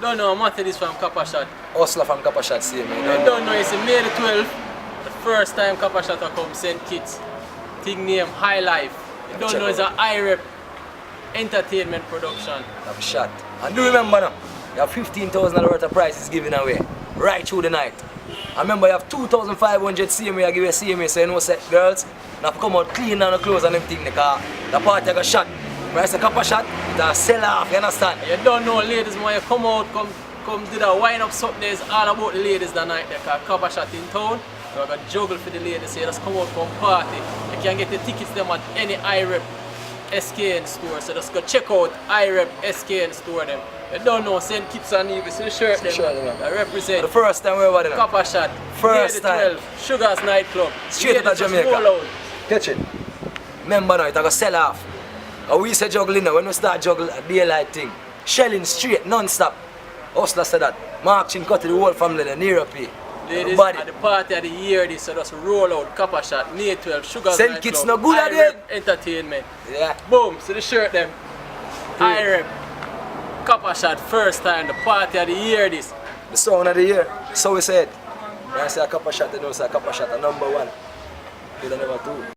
Don't know, Matty this from Coppershot. Hustler from Coppershot, see me. You don't know, it's May the 12th. The first time Coppershot come send kits. Thing name High Life. You don't know, it's a high-rep entertainment production. Have a shot. And do remember now, you have $15,000 worth of prizes given away right through the night. I remember you have 2,500 CMA, I give you a CMA, so you know, say, girls, now come out clean down the clothes and everything, because the party got shot. When I say Coppershot, it's a sell off, you understand? You don't know, ladies, when you come out, come do that wind up something, it's all about the ladies that night, because Coppershot in town, so I got juggle for the ladies, so you just come out from party. You can get the tickets them at any high-rep SKN store, so just go check out high-rep SKN store them. You don't know, send kits and you see the shirt them that represent the first time we were there. Coppershot, first time. 12, Sugar's nightclub. Straight out of Jamaica. Catch it. Remember now, it's going to sell off. And we say juggling now, when we start juggling a daylight thing. Shelling straight, non-stop. Hustler said that. Mark Chin cut to the whole family, the near pay. Ladies, at the party of the year, this so just roll out Coppershot, May 12, Sugar's send nightclub. kids no good again. Entertainment. Yeah. Boom, see the shirt them. High-rep. Coppershot, first time, the party of the year this. The song of the year, so we said. When I say a Coppershot, they don't say a Coppershot, a #1. You don't never do.